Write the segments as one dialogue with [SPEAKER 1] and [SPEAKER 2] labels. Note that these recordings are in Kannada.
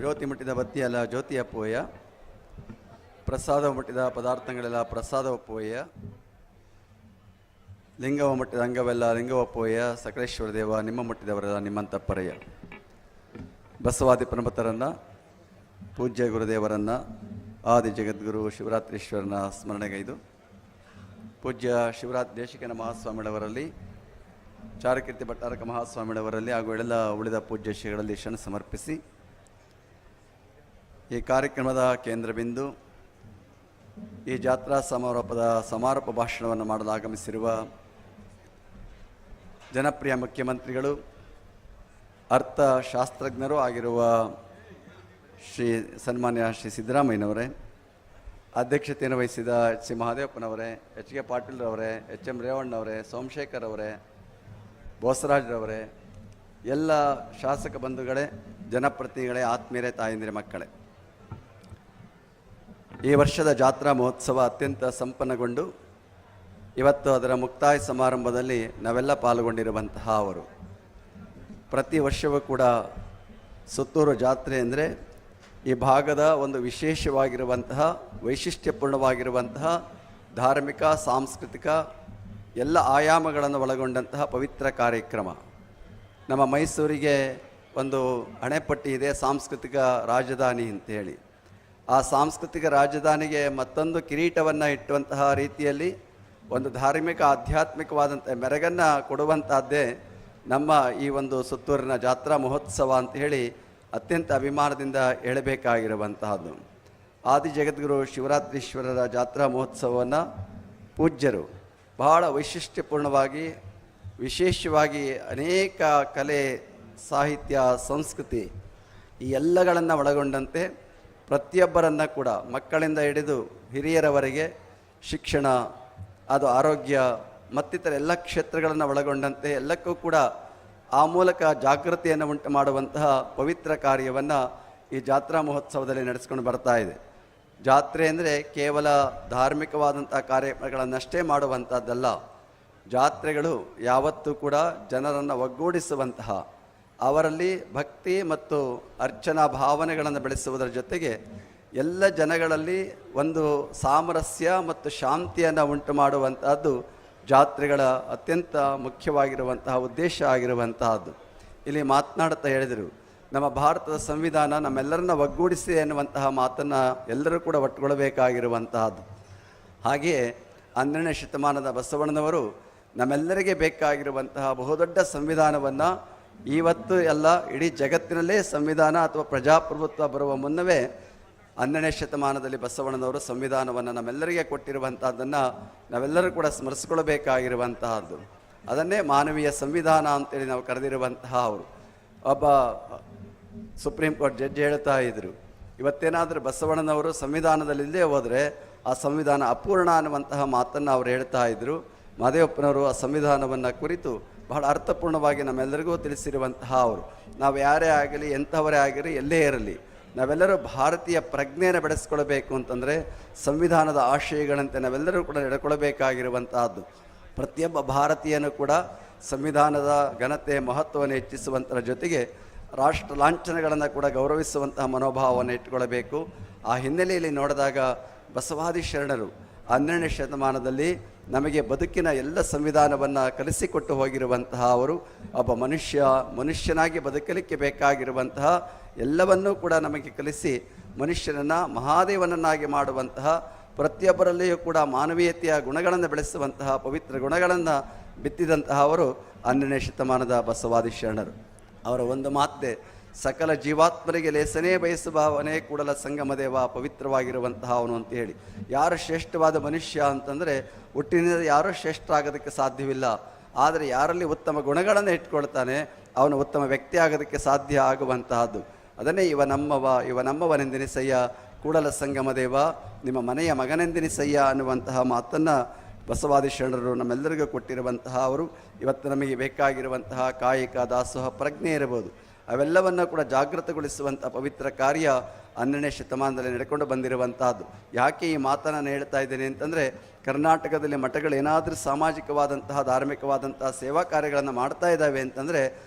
[SPEAKER 1] ಜ್ಯೋತಿ ಮುಟ್ಟಿದ ಬತ್ತಿಯಲ್ಲ ಜ್ಯೋತಿ ಅಪ್ಪುವಯ್ಯ, ಪ್ರಸಾದವ ಮುಟ್ಟಿದ ಪದಾರ್ಥಗಳೆಲ್ಲ ಪ್ರಸಾದ ಒಪ್ಪುವಯ್ಯ, ಲಿಂಗವ ಮುಟ್ಟಿದ ಅಂಗವೆಲ್ಲ ಲಿಂಗವ ಒಪ್ಪುವಯ್ಯ, ಸಕಲೇಶ್ವರ ದೇವ ನಿಮ್ಮ ಮುಟ್ಟಿದವರೆಲ್ಲ ನಿಮ್ಮಂತಪ್ಪರಯ್ಯ. ಬಸವಾದಿ ಪ್ರಮತರನ್ನು, ಪೂಜ್ಯ ಗುರುದೇವರನ್ನು, ಆದಿ ಜಗದ್ಗುರು ಶಿವರಾತ್ರೀಶ್ವರನ ಸ್ಮರಣೆಗೈದು ಪೂಜ್ಯ ಶಿವರಾತ್ ದೇಶಿಕನ ಮಹಾಸ್ವಾಮಿಗಳವರಲ್ಲಿ, ಚಾರುಕೀರ್ತಿ ಭಟ್ಟಾರಕ ಮಹಾಸ್ವಾಮಿಗಳವರಲ್ಲಿ ಹಾಗೂ ಎಲ್ಲ ಉಳಿದ ಪೂಜ್ಯ ಶ್ರೀಗಳಲ್ಲಿ ಶರಣ ಸಮರ್ಪಿಸಿ ಈ ಕಾರ್ಯಕ್ರಮದ ಕೇಂದ್ರ ಬಿಂದು, ಈ ಜಾತ್ರಾ ಸಮಾರೋಪದ ಸಮಾರೋಪ ಭಾಷಣವನ್ನು ಮಾಡಲು ಆಗಮಿಸಿರುವ ಜನಪ್ರಿಯ ಮುಖ್ಯಮಂತ್ರಿಗಳು, ಅರ್ಥಶಾಸ್ತ್ರಜ್ಞರೂ ಆಗಿರುವ ಸನ್ಮಾನ್ಯ ಶ್ರೀ ಸಿದ್ದರಾಮಯ್ಯನವರೇ, ಅಧ್ಯಕ್ಷತೆಯನ್ನು ವಹಿಸಿದ ಸಿ ಮಹದೇವಪ್ಪನವರೇ, ಎಚ್ ಕೆ ಪಾಟೀಲ್ರವರೇ, ಎಚ್ ಎಂ ರೇವಣ್ಣವರೇ, ಸೋಮಶೇಖರ್ ಅವರೇ, ಬೋಸರಾಜ್ರವರೇ, ಎಲ್ಲ ಶಾಸಕ ಬಂಧುಗಳೇ, ಜನಪ್ರತಿನಿಧಿಗಳೇ, ಆತ್ಮೀಯರೇ, ತಾಯಂದಿರ ಮಕ್ಕಳೇ, ಈ ವರ್ಷದ ಜಾತ್ರಾ ಮಹೋತ್ಸವ ಅತ್ಯಂತ ಸಂಪನ್ನಗೊಂಡು ಇವತ್ತು ಅದರ ಮುಕ್ತಾಯ ಸಮಾರಂಭದಲ್ಲಿ ನಾವೆಲ್ಲ ಪಾಲ್ಗೊಂಡಿರುವಂತಹ ಅವರು. ಪ್ರತಿ ವರ್ಷವೂ ಕೂಡ ಸುತ್ತೂರು ಜಾತ್ರೆ ಅಂದರೆ ಈ ಭಾಗದ ಒಂದು ವಿಶೇಷವಾಗಿರುವಂತಹ ವೈಶಿಷ್ಟ್ಯಪೂರ್ಣವಾಗಿರುವಂತಹ ಧಾರ್ಮಿಕ, ಸಾಂಸ್ಕೃತಿಕ ಎಲ್ಲ ಆಯಾಮಗಳನ್ನು ಒಳಗೊಂಡಂತಹ ಪವಿತ್ರ ಕಾರ್ಯಕ್ರಮ. ನಮ್ಮ ಮೈಸೂರಿಗೆ ಒಂದು ಹಣೆಪಟ್ಟಿ ಇದೆ, ಸಾಂಸ್ಕೃತಿಕ ರಾಜಧಾನಿ ಅಂತೇಳಿ. ಆ ಸಾಂಸ್ಕೃತಿಕ ರಾಜಧಾನಿಗೆ ಮತ್ತೊಂದು ಕಿರೀಟವನ್ನು ಇಟ್ಟುವಂತಹ ರೀತಿಯಲ್ಲಿ ಒಂದು ಧಾರ್ಮಿಕ ಆಧ್ಯಾತ್ಮಿಕವಾದಂಥ ಮೆರಗನ್ನು ಕೊಡುವಂಥದ್ದೇ ನಮ್ಮ ಈ ಒಂದು ಸುತ್ತೂರಿನ ಜಾತ್ರಾ ಮಹೋತ್ಸವ ಅಂತ ಹೇಳಿ ಅತ್ಯಂತ ಅಭಿಮಾನದಿಂದ ಹೇಳಬೇಕಾಗಿರುವಂತಹದ್ದು. ಆದಿ ಜಗದ್ಗುರು ಶಿವರಾತ್ರೀಶ್ವರರ ಜಾತ್ರಾ ಮಹೋತ್ಸವವನ್ನು ಪೂಜ್ಯರು ಬಹಳ ವೈಶಿಷ್ಟ್ಯಪೂರ್ಣವಾಗಿ, ವಿಶೇಷವಾಗಿ ಅನೇಕ ಕಲೆ, ಸಾಹಿತ್ಯ, ಸಂಸ್ಕೃತಿ ಈ ಎಲ್ಲಗಳನ್ನು ಒಳಗೊಂಡಂತೆ ಪ್ರತಿಯೊಬ್ಬರನ್ನು ಕೂಡ ಮಕ್ಕಳಿಂದ ಹಿಡಿದು ಹಿರಿಯರವರೆಗೆ ಶಿಕ್ಷಣ, ಅದು ಆರೋಗ್ಯ ಮತ್ತಿತರ ಎಲ್ಲ ಕ್ಷೇತ್ರಗಳನ್ನು ಒಳಗೊಂಡಂತೆ ಎಲ್ಲಕ್ಕೂ ಕೂಡ ಆ ಮೂಲಕ ಜಾಗೃತಿಯನ್ನು ಉಂಟು ಮಾಡುವಂತಹ ಪವಿತ್ರ ಕಾರ್ಯವನ್ನು ಈ ಜಾತ್ರಾ ಮಹೋತ್ಸವದಲ್ಲಿ ನಡೆಸ್ಕೊಂಡು ಬರ್ತಾ ಇದೆ. ಜಾತ್ರೆ ಅಂದರೆ ಕೇವಲ ಧಾರ್ಮಿಕವಾದಂಥ ಕಾರ್ಯಕ್ರಮಗಳನ್ನಷ್ಟೇ ಮಾಡುವಂಥದ್ದಲ್ಲ. ಜಾತ್ರೆಗಳು ಯಾವತ್ತೂ ಕೂಡ ಜನರನ್ನು ಒಗ್ಗೂಡಿಸುವಂತಹ, ಅವರಲ್ಲಿ ಭಕ್ತಿ ಮತ್ತು ಅರ್ಚನಾ ಭಾವನೆಗಳನ್ನು ಬೆಳೆಸುವುದರ ಜೊತೆಗೆ ಎಲ್ಲ ಜನಗಳಲ್ಲಿ ಒಂದು ಸಾಮರಸ್ಯ ಮತ್ತು ಶಾಂತಿಯನ್ನು ಉಂಟು ಮಾಡುವಂತಹದ್ದು ಜಾತ್ರೆಗಳ ಅತ್ಯಂತ ಮುಖ್ಯವಾಗಿರುವಂತಹ ಉದ್ದೇಶ ಆಗಿರುವಂತಹದ್ದು. ಇಲ್ಲಿ ಮಾತನಾಡುತ್ತಾ ಹೇಳಿದರು, ನಮ್ಮ ಭಾರತದ ಸಂವಿಧಾನ ನಮ್ಮೆಲ್ಲರನ್ನ ಒಗ್ಗೂಡಿಸಿ ಎನ್ನುವಂತಹ ಮಾತನ್ನು ಎಲ್ಲರೂ ಕೂಡ ಒಟ್ಟುಕೊಳ್ಬೇಕಾಗಿರುವಂತಹದ್ದು. ಹಾಗೆಯೇ 12ನೇ ಶತಮಾನದ ಬಸವಣ್ಣನವರು ನಮ್ಮೆಲ್ಲರಿಗೆ ಬೇಕಾಗಿರುವಂತಹ ಬಹುದೊಡ್ಡ ಸಂವಿಧಾನವನ್ನು ಇವತ್ತು ಎಲ್ಲ ಇಡೀ ಜಗತ್ತಿನಲ್ಲೇ ಸಂವಿಧಾನ ಅಥವಾ ಪ್ರಜಾಪ್ರಭುತ್ವ ಬರುವ ಮುನ್ನವೇ 12ನೇ ಶತಮಾನದಲ್ಲಿ ಬಸವಣ್ಣನವರು ಸಂವಿಧಾನವನ್ನು ನಮ್ಮೆಲ್ಲರಿಗೆ ಕೊಟ್ಟಿರುವಂಥದ್ದನ್ನು ನಾವೆಲ್ಲರೂ ಕೂಡ ಸ್ಮರಿಸಿಕೊಳ್ಳಬೇಕಾಗಿರುವಂತಹದ್ದು. ಅದನ್ನೇ ಮಾನವೀಯ ಸಂವಿಧಾನ ಅಂತೇಳಿ ನಾವು ಕರೆದಿರುವಂತಹ ಅವರು. ಒಬ್ಬ ಸುಪ್ರೀಂ ಕೋರ್ಟ್ ಜಡ್ಜ್ ಹೇಳ್ತಾ ಇದ್ದರು, ಇವತ್ತೇನಾದರೂ ಬಸವಣ್ಣನವರು ಸಂವಿಧಾನದಲ್ಲಿಲ್ಲದೆ ಹೋದರೆ ಆ ಸಂವಿಧಾನ ಅಪೂರ್ಣ ಅನ್ನುವಂತಹ ಮಾತನ್ನು ಅವರು ಹೇಳ್ತಾ ಇದ್ದರು. ಮಹದೇವಪ್ಪನವರು ಆ ಸಂವಿಧಾನವನ್ನು ಕುರಿತು ಬಹಳ ಅರ್ಥಪೂರ್ಣವಾಗಿ ನಮ್ಮೆಲ್ಲರಿಗೂ ತಿಳಿಸಿರುವಂತಹ ಅವರು. ನಾವು ಯಾರೇ ಆಗಲಿ, ಎಂಥವರೇ ಆಗಿರಲಿ, ಎಲ್ಲೇ ಇರಲಿ, ನಾವೆಲ್ಲರೂ ಭಾರತೀಯ ಪ್ರಜ್ಞೆಯನ್ನು ಬೆಳೆಸ್ಕೊಳ್ಬೇಕು ಅಂತಂದರೆ ಸಂವಿಧಾನದ ಆಶಯಗಳಂತೆ ನಾವೆಲ್ಲರೂ ಕೂಡ ನಡ್ಕೊಳ್ಬೇಕಾಗಿರುವಂತಹದ್ದು. ಪ್ರತಿಯೊಬ್ಬ ಭಾರತೀಯನೂ ಕೂಡ ಸಂವಿಧಾನದ ಘನತೆ, ಮಹತ್ವವನ್ನು ಹೆಚ್ಚಿಸುವಂಥರ ಜೊತೆಗೆ ರಾಷ್ಟ್ರ ಲಾಂಛನಗಳನ್ನು ಕೂಡ ಗೌರವಿಸುವಂತಹ ಮನೋಭಾವವನ್ನು ಇಟ್ಟುಕೊಳ್ಳಬೇಕು. ಆ ಹಿನ್ನೆಲೆಯಲ್ಲಿ ನೋಡಿದಾಗ ಬಸವಾದಿ ಶರಣರು 12ನೇ ಶತಮಾನದಲ್ಲಿ ನಮಗೆ ಬದುಕಿನ ಎಲ್ಲ ಸಂವಿಧಾನವನ್ನು ಕಲಿಸಿಕೊಟ್ಟು ಹೋಗಿರುವಂತಹ ಅವರು. ಒಬ್ಬ ಮನುಷ್ಯನಾಗಿ ಬದುಕಲಿಕ್ಕೆ ಬೇಕಾಗಿರುವಂತಹ ಎಲ್ಲವನ್ನೂ ಕೂಡ ನಮಗೆ ಕಲಿಸಿ ಮನುಷ್ಯನನ್ನು ಮಹಾದೇವನನ್ನಾಗಿ ಮಾಡುವಂತಹ, ಪ್ರತಿಯೊಬ್ಬರಲ್ಲಿಯೂ ಕೂಡ ಮಾನವೀಯತೆಯ ಗುಣಗಳನ್ನು ಬೆಳೆಸುವಂತಹ ಪವಿತ್ರ ಗುಣಗಳನ್ನು ಬಿತ್ತಿದಂತಹ ಅವರು 12ನೇ ಶತಮಾನದ ಬಸವಾದಿ ಶರಣರು. ಅವರ ಒಂದು ಮಾತೆ, ಸಕಲ ಜೀವಾತ್ಮರಿಗೆ ಲೇಸನೇ ಬಯಸುವವನೇ ಕೂಡಲ ಸಂಗಮದೇವ ಪವಿತ್ರವಾಗಿರುವಂತಹ ಅವನು ಅಂತ ಹೇಳಿ. ಯಾರು ಶ್ರೇಷ್ಠವಾದ ಮನುಷ್ಯ ಅಂತಂದರೆ ಹುಟ್ಟಿನಿಂದ ಯಾರೂ ಶ್ರೇಷ್ಠ ಆಗೋದಕ್ಕೆ ಸಾಧ್ಯವಿಲ್ಲ. ಆದರೆ ಯಾರಲ್ಲಿ ಉತ್ತಮ ಗುಣಗಳನ್ನು ಇಟ್ಕೊಳ್ತಾನೆ ಅವನು ಉತ್ತಮ ವ್ಯಕ್ತಿ ಆಗೋದಕ್ಕೆ ಸಾಧ್ಯ ಆಗುವಂತಹದ್ದು. ಅದನ್ನೇ ಇವ ನಮ್ಮವನೆಂದೆನಿಸಯ್ಯ, ಕೂಡಲ ಸಂಗಮದೇವ ನಿಮ್ಮ ಮನೆಯ ಮಗನೆಂದೆನಿಸಯ್ಯ ಅನ್ನುವಂತಹ ಮಾತನ್ನು ಬಸವಾದಿ ಶರಣರು ನಮ್ಮೆಲ್ಲರಿಗೂ ಕೊಟ್ಟಿರುವಂತಹ ಅವರು. ಇವತ್ತು ನಮಗೆ ಬೇಕಾಗಿರುವಂತಹ ಕಾಯಿಕ, ದಾಸೋಹ ಪ್ರಜ್ಞೆ ಇರಬಹುದು, ಅವೆಲ್ಲವನ್ನು ಕೂಡ ಜಾಗೃತಗೊಳಿಸುವಂಥ ಪವಿತ್ರ ಕಾರ್ಯ 12ನೇ ಶತಮಾನದಲ್ಲಿ ನಡ್ಕೊಂಡು ಬಂದಿರುವಂತಹದ್ದು. ಯಾಕೆ ಈ ಮಾತನ್ನು ಹೇಳ್ತಾ ಇದ್ದೇನೆ ಅಂತಂದರೆ, ಕರ್ನಾಟಕದಲ್ಲಿ ಮಠಗಳು ಏನಾದರೂ ಸಾಮಾಜಿಕವಾದಂತಹ, ಧಾರ್ಮಿಕವಾದಂತಹ ಸೇವಾ ಕಾರ್ಯಗಳನ್ನು ಮಾಡ್ತಾ ಇದ್ದಾವೆ ಅಂತಂದರೆ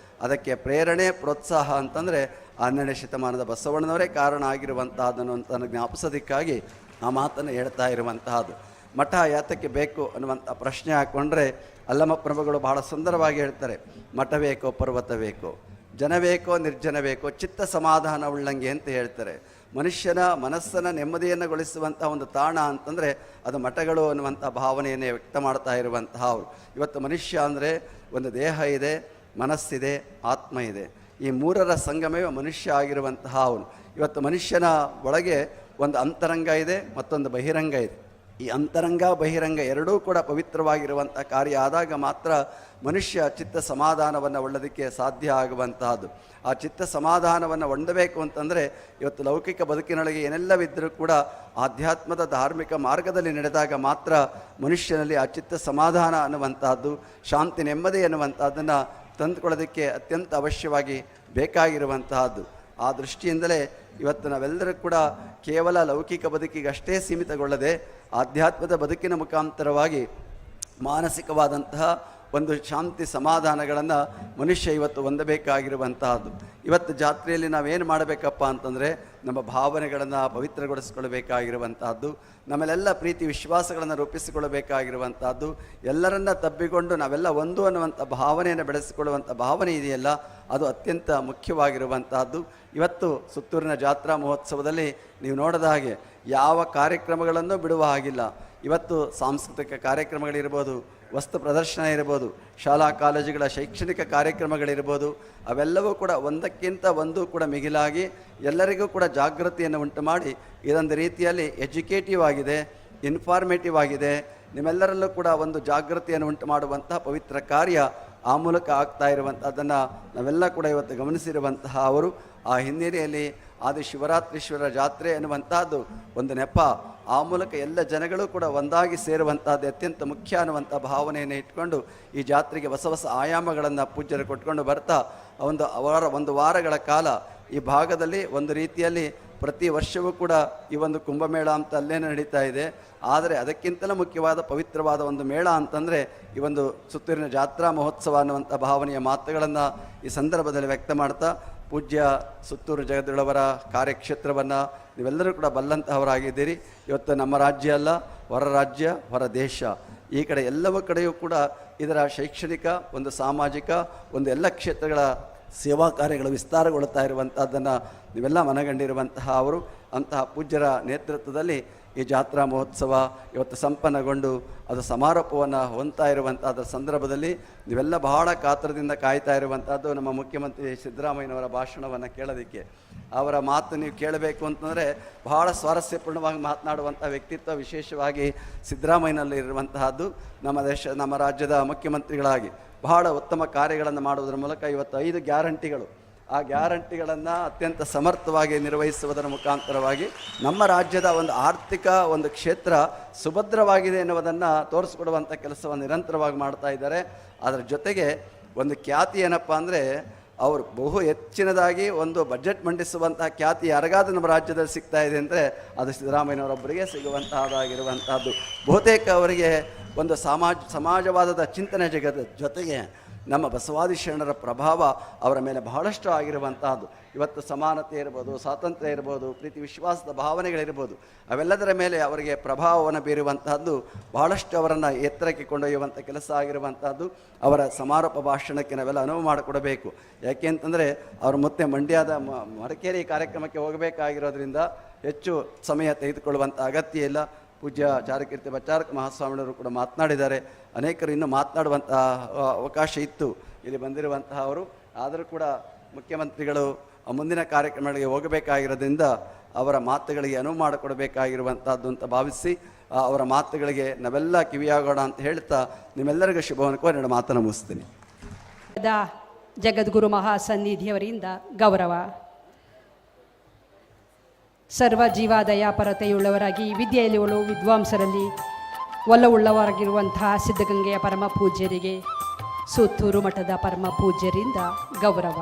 [SPEAKER 1] ಅದಕ್ಕೆ ಪ್ರೇರಣೆ ಪ್ರೋತ್ಸಾಹ ಅಂತಂದರೆ 12ನೇ ಶತಮಾನದ ಬಸವಣ್ಣನವರೇ ಕಾರಣ ಆಗಿರುವಂತಹದ್ದನ್ನು ಅಂತ ಜ್ಞಾಪಿಸೋದಕ್ಕಾಗಿ ಆ ಮಾತನ್ನು ಹೇಳ್ತಾ ಇರುವಂತಹದ್ದು. ಮಠ ಯಾತಕ್ಕೆ ಬೇಕು ಅನ್ನುವಂಥ ಪ್ರಶ್ನೆ ಹಾಕ್ಕೊಂಡ್ರೆ ಅಲ್ಲಮ ಪ್ರಭುಗಳು ಬಹಳ ಸುಂದರವಾಗಿ ಹೇಳ್ತಾರೆ, ಮಠ ಬೇಕೋ ಪರ್ವತ ಬೇಕೋ, ಜನ ಬೇಕೋ ನಿರ್ಜನ ಬೇಕೋ, ಚಿತ್ತ ಸಮಾಧಾನ ಉಳ್ಳಂಗೆ ಅಂತ ಹೇಳ್ತಾರೆ. ಮನುಷ್ಯನ ಮನಸ್ಸನ್ನು ನೆಮ್ಮದಿಯನ್ನುಗೊಳಿಸುವಂಥ ಒಂದು ತಾಣ ಅಂತಂದರೆ ಅದು ಮಠಗಳು ಅನ್ನುವಂಥ ಭಾವನೆಯನ್ನೇ ವ್ಯಕ್ತ ಮಾಡ್ತಾ ಇರುವಂತಹ ಅವರು. ಇವತ್ತು ಮನುಷ್ಯ ಅಂದರೆ ಒಂದು ದೇಹ ಇದೆ, ಮನಸ್ಸಿದೆ, ಆತ್ಮ ಇದೆ. ಈ ಮೂರರ ಸಂಗಮವೇ ಮನುಷ್ಯ ಆಗಿರುವಂತಹ ಅವನು. ಇವತ್ತು ಮನುಷ್ಯನ ಒಳಗೆ ಒಂದು ಅಂತರಂಗ ಇದೆ, ಮತ್ತೊಂದು ಬಹಿರಂಗ ಇದೆ. ಈ ಅಂತರಂಗ ಬಹಿರಂಗ ಎರಡೂ ಕೂಡ ಪವಿತ್ರವಾಗಿರುವಂಥ ಕಾರ್ಯ ಆದಾಗ ಮಾತ್ರ ಮನುಷ್ಯ ಚಿತ್ತ ಸಮಾಧಾನವನ್ನು ಒಳ್ಳೋದಕ್ಕೆ ಸಾಧ್ಯ ಆಗುವಂತಹದ್ದು. ಆ ಚಿತ್ತ ಸಮಾಧಾನವನ್ನು ಹೊಂದಬೇಕು ಅಂತಂದರೆ ಇವತ್ತು ಲೌಕಿಕ ಬದುಕಿನೊಳಗೆ ಏನೆಲ್ಲವಿದ್ದರೂ ಕೂಡ ಆಧ್ಯಾತ್ಮದ ಧಾರ್ಮಿಕ ಮಾರ್ಗದಲ್ಲಿ ನಡೆದಾಗ ಮಾತ್ರ ಮನುಷ್ಯನಲ್ಲಿ ಆ ಚಿತ್ತ ಸಮಾಧಾನ ಅನ್ನುವಂಥದ್ದು, ಶಾಂತಿ ನೆಮ್ಮದಿ ಅನ್ನುವಂಥದ್ದನ್ನು ತಂದುಕೊಳ್ಳೋದಕ್ಕೆ ಅತ್ಯಂತ ಅವಶ್ಯವಾಗಿ ಬೇಕಾಗಿರುವಂತಹದ್ದು. ಆ ದೃಷ್ಟಿಯಿಂದಲೇ ಇವತ್ತು ನಾವೆಲ್ಲರೂ ಕೂಡ ಕೇವಲ ಲೌಕಿಕ ಬದುಕಿಗಷ್ಟೇ ಸೀಮಿತಗೊಳ್ಳದೆ ಆಧ್ಯಾತ್ಮದ ಬದುಕಿನ ಮುಖಾಂತರವಾಗಿ ಮಾನಸಿಕವಾದಂತಹ ಒಂದು ಶಾಂತಿ ಸಮಾಧಾನಗಳನ್ನು ಮನುಷ್ಯ ಇವತ್ತು ಹೊಂದಬೇಕಾಗಿರುವಂತಹದ್ದು. ಇವತ್ತು ಜಾತ್ರೆಯಲ್ಲಿ ನಾವೇನು ಮಾಡಬೇಕಪ್ಪ ಅಂತಂದರೆ ನಮ್ಮ ಭಾವನೆಗಳನ್ನು ಪವಿತ್ರಗೊಳಿಸಿಕೊಳ್ಳಬೇಕಾಗಿರುವಂತಹದ್ದು, ನಮ್ಮಲ್ಲೆಲ್ಲ ಪ್ರೀತಿ ವಿಶ್ವಾಸಗಳನ್ನು ರೂಪಿಸಿಕೊಳ್ಳಬೇಕಾಗಿರುವಂತಹದ್ದು, ಎಲ್ಲರನ್ನ ತಬ್ಬಿಕೊಂಡು ನಾವೆಲ್ಲ ಒಂದು ಅನ್ನುವಂಥ ಭಾವನೆಯನ್ನು ಬೆಳೆಸಿಕೊಳ್ಳುವಂಥ ಭಾವನೆ ಇದೆಯಲ್ಲ, ಅದು ಅತ್ಯಂತ ಮುಖ್ಯವಾಗಿರುವಂತಹದ್ದು. ಇವತ್ತು ಸುತ್ತೂರಿನ ಜಾತ್ರಾ ಮಹೋತ್ಸವದಲ್ಲಿ ನೀವು ನೋಡಿದ ಹಾಗೆ ಯಾವ ಕಾರ್ಯಕ್ರಮಗಳನ್ನು ಬಿಡುವ ಹಾಗಿಲ್ಲ. ಇವತ್ತು ಸಾಂಸ್ಕೃತಿಕ ಕಾರ್ಯಕ್ರಮಗಳಿರ್ಬೋದು, ವಸ್ತು ಪ್ರದರ್ಶನ ಇರ್ಬೋದು, ಶಾಲಾ ಕಾಲೇಜುಗಳ ಶೈಕ್ಷಣಿಕ ಕಾರ್ಯಕ್ರಮಗಳಿರ್ಬೋದು, ಅವೆಲ್ಲವೂ ಕೂಡ ಒಂದಕ್ಕಿಂತ ಒಂದು ಕೂಡ ಮಿಗಿಲಾಗಿ ಎಲ್ಲರಿಗೂ ಕೂಡ ಜಾಗೃತಿಯನ್ನು ಉಂಟು ಮಾಡಿ ಇದೊಂದು ರೀತಿಯಲ್ಲಿ ಎಜುಕೇಟಿವ್ ಆಗಿದೆ, ಇನ್ಫಾರ್ಮೇಟಿವ್ ಆಗಿದೆ. ನಿಮ್ಮೆಲ್ಲರಲ್ಲೂ ಕೂಡ ಒಂದು ಜಾಗೃತಿಯನ್ನು ಉಂಟು ಮಾಡುವಂತಹ ಪವಿತ್ರ ಕಾರ್ಯ ಆ ಮೂಲಕ ಆಗ್ತಾ ಇರುವಂಥದ್ದನ್ನು ನಾವೆಲ್ಲ ಕೂಡ ಇವತ್ತು ಗಮನಿಸಿರುವಂತಹ ಅವರು. ಆ ಹಿನ್ನೆಲೆಯಲ್ಲಿ ಆದಿಶಿವರಾತ್ರೀಶ್ವರ ಜಾತ್ರೆ ಅನ್ನುವಂಥದ್ದು ಒಂದು ನೆಪ. ಆ ಮೂಲಕ ಎಲ್ಲ ಜನಗಳು ಕೂಡ ಒಂದಾಗಿ ಸೇರುವಂಥದ್ದು ಅತ್ಯಂತ ಮುಖ್ಯ ಅನ್ನುವಂಥ ಭಾವನೆಯನ್ನು ಇಟ್ಕೊಂಡು ಈ ಜಾತ್ರೆಗೆ ಹೊಸ ಹೊಸ ಆಯಾಮಗಳನ್ನು ಪೂಜ್ಯರು ಕೊಟ್ಕೊಂಡು ಬರ್ತಾ ಒಂದು ವಾರಗಳ ಕಾಲ ಈ ಭಾಗದಲ್ಲಿ ಒಂದು ರೀತಿಯಲ್ಲಿ ಪ್ರತಿ ವರ್ಷವೂ ಕೂಡ ಈ ಒಂದು ಕುಂಭಮೇಳ ಅಂತ ಅಲ್ಲೇ ನಡೀತಾ ಇದೆ. ಆದರೆ ಅದಕ್ಕಿಂತಲೂ ಮುಖ್ಯವಾದ ಪವಿತ್ರವಾದ ಒಂದು ಮೇಳ ಅಂತಂದರೆ ಈ ಒಂದು ಸುತ್ತೂರಿನ ಜಾತ್ರಾ ಮಹೋತ್ಸವ ಅನ್ನುವಂಥ ಭಾವನೆಯ ಮಾತುಗಳನ್ನು ಈ ಸಂದರ್ಭದಲ್ಲಿ ವ್ಯಕ್ತ ಮಾಡ್ತಾ, ಪೂಜ್ಯ ಸುತ್ತೂರು ಜಗದ್ಗುರುವರ ಕಾರ್ಯಕ್ಷೇತ್ರವನ್ನು ನೀವೆಲ್ಲರೂ ಕೂಡ ಬಲ್ಲಂತಹವರಾಗಿದ್ದೀರಿ. ಇವತ್ತು ನಮ್ಮ ರಾಜ್ಯ ಅಲ್ಲ, ಹೊರ ರಾಜ್ಯ, ಹೊರ ದೇಶ, ಈ ಕಡೆ ಎಲ್ಲವ ಕಡೆಯೂ ಕೂಡ ಇದರ ಶೈಕ್ಷಣಿಕ, ಒಂದು ಸಾಮಾಜಿಕ, ಒಂದು ಎಲ್ಲ ಕ್ಷೇತ್ರಗಳ ಸೇವಾ ಕಾರ್ಯಗಳು ವಿಸ್ತಾರಗೊಳ್ಳುತ್ತಾ ಇರುವಂಥದ್ದನ್ನು ನೀವೆಲ್ಲ ಮನಗಂಡಿರುವಂತಹ ಅವರು. ಅಂತಹ ಪೂಜ್ಯರ ನೇತೃತ್ವದಲ್ಲಿ ಈ ಜಾತ್ರಾ ಮಹೋತ್ಸವ ಇವತ್ತು ಸಂಪನ್ನಗೊಂಡು ಅದು ಸಮಾರೋಪವನ್ನು ಹೊಂದ್ತಾ ಇರುವಂಥದ್ರ ಸಂದರ್ಭದಲ್ಲಿ ನೀವೆಲ್ಲ ಬಹಳ ಕಾತರದಿಂದ ಕಾಯ್ತಾ ಇರುವಂಥದ್ದು ನಮ್ಮ ಮುಖ್ಯಮಂತ್ರಿ ಸಿದ್ದರಾಮಯ್ಯನವರ ಭಾಷಣವನ್ನು ಕೇಳೋದಕ್ಕೆ. ಅವರ ಮಾತು ನೀವು ಕೇಳಬೇಕು ಅಂತಂದರೆ ಬಹಳ ಸ್ವಾರಸ್ಯಪೂರ್ಣವಾಗಿ ಮಾತನಾಡುವಂಥ ವ್ಯಕ್ತಿತ್ವ ವಿಶೇಷವಾಗಿ ಸಿದ್ದರಾಮಯ್ಯನಲ್ಲಿ ಇರುವಂತಹದ್ದು. ನಮ್ಮ ರಾಜ್ಯದ ಮುಖ್ಯಮಂತ್ರಿಗಳಾಗಿ ಬಹಳ ಉತ್ತಮ ಕಾರ್ಯಗಳನ್ನು ಮಾಡುವುದರ ಮೂಲಕ ಇವತ್ತು 5 ಗ್ಯಾರಂಟಿಗಳು, ಆ ಗ್ಯಾರಂಟಿಗಳನ್ನು ಅತ್ಯಂತ ಸಮರ್ಥವಾಗಿ ನಿರ್ವಹಿಸುವುದರ ಮುಖಾಂತರವಾಗಿ ನಮ್ಮ ರಾಜ್ಯದ ಒಂದು ಆರ್ಥಿಕ ಒಂದು ಕ್ಷೇತ್ರ ಸುಭದ್ರವಾಗಿದೆ ಎನ್ನುವುದನ್ನು ತೋರಿಸ್ಕೊಡುವಂಥ ಕೆಲಸವನ್ನು ನಿರಂತರವಾಗಿ ಮಾಡ್ತಾ ಇದ್ದಾರೆ. ಅದರ ಜೊತೆಗೆ ಒಂದು ಖ್ಯಾತಿ ಏನಪ್ಪ ಅಂದರೆ, ಅವರು ಬಹು ಹೆಚ್ಚಿನದಾಗಿ ಒಂದು ಬಜೆಟ್ ಮಂಡಿಸುವಂತಹ ಖ್ಯಾತಿ ಯಾರಿಗಾದ್ರೂ ನಮ್ಮ ರಾಜ್ಯದಲ್ಲಿ ಸಿಗ್ತಾ ಇದೆ ಅಂದರೆ ಅದು ಸಿದ್ದರಾಮಯ್ಯನವರೊಬ್ಬರಿಗೆ ಸಿಗುವಂತಹದ್ದಾಗಿರುವಂತಹದ್ದು. ಬಹುತೇಕ ಅವರಿಗೆ ಒಂದು ಸಮಾಜವಾದದ ಚಿಂತನೆ ಜೊತೆಗೆ ನಮ್ಮ ಬಸವಾದಿ ಶರಣರ ಪ್ರಭಾವ ಅವರ ಮೇಲೆ ಬಹಳಷ್ಟು ಆಗಿರುವಂತಹದ್ದು. ಇವತ್ತು ಸಮಾನತೆ ಇರ್ಬೋದು, ಸ್ವಾತಂತ್ರ್ಯ ಇರ್ಬೋದು, ಪ್ರೀತಿ ವಿಶ್ವಾಸದ ಭಾವನೆಗಳಿರ್ಬೋದು, ಅವೆಲ್ಲದರ ಮೇಲೆ ಅವರಿಗೆ ಪ್ರಭಾವವನ್ನು ಬೀರುವಂತಹದ್ದು, ಬಹಳಷ್ಟು ಅವರನ್ನು ಎತ್ತರಕ್ಕೆ ಕೊಂಡೊಯ್ಯುವಂಥ ಕೆಲಸ ಆಗಿರುವಂತಹದ್ದು. ಅವರ ಸಮಾರೋಪ ಭಾಷಣಕ್ಕೆ ನಾವೆಲ್ಲ ಅನುವು ಮಾಡಿಕೊಡಬೇಕು. ಯಾಕೆ ಅಂತಂದರೆ ಅವರು ಮತ್ತೆ ಮಂಡ್ಯದ ಮಡಿಕೇರಿ ಕಾರ್ಯಕ್ರಮಕ್ಕೆ ಹೋಗಬೇಕಾಗಿರೋದ್ರಿಂದ ಹೆಚ್ಚು ಸಮಯ ತೆಗೆದುಕೊಳ್ಳುವಂಥ ಅಗತ್ಯ ಇಲ್ಲ. ಪೂಜ್ಯ ಚಾರುಕೀರ್ತಿ ಬಚ್ಚಾರಕ ಮಹಾಸ್ವಾಮಿಯವರು ಕೂಡ ಮಾತನಾಡಿದ್ದಾರೆ. ಅನೇಕರು ಇನ್ನೂ ಮಾತನಾಡುವಂತಹ ಅವಕಾಶ ಇತ್ತು ಇಲ್ಲಿ ಬಂದಿರುವಂತಹ ಅವರು. ಆದರೂ ಕೂಡ ಮುಖ್ಯಮಂತ್ರಿಗಳು ಮುಂದಿನ ಕಾರ್ಯಕ್ರಮಗಳಿಗೆ ಹೋಗಬೇಕಾಗಿರೋದ್ರಿಂದ ಅವರ ಮಾತುಗಳಿಗೆ ಅನುವು ಮಾಡಿಕೊಡಬೇಕಾಗಿರುವಂಥದ್ದು ಅಂತ ಭಾವಿಸಿ ಅವರ ಮಾತುಗಳಿಗೆ ನಾವೆಲ್ಲ ಕಿವಿಯಾಗೋಣ ಅಂತ ಹೇಳ್ತಾ ನಿಮ್ಮೆಲ್ಲರಿಗೂ ಶುಭವನ್ನು ಕೋರಿ ನನ್ನ ಮಾತನ್ನು ಮುಗಿಸ್ತೀನಿ.
[SPEAKER 2] ಜಗದ್ಗುರು ಮಹಾಸನ್ನಿಧಿಯವರಿಂದ ಗೌರವ. ಸರ್ವ ಜೀವಾದಯಾಪರತೆಯುಳ್ಳವರಾಗಿ ವಿದ್ಯೆಯಲ್ಲಿ ಒಲವು ವಿದ್ವಾಂಸರಲ್ಲಿ ಒಲವುಳ್ಳವರಾಗಿರುವಂತಹ ಸಿದ್ಧಗಂಗೆಯ ಪರಮ ಪೂಜ್ಯರಿಗೆ ಸುತ್ತೂರು ಮಠದ ಪರಮ ಪೂಜ್ಯರಿಂದ ಗೌರವ.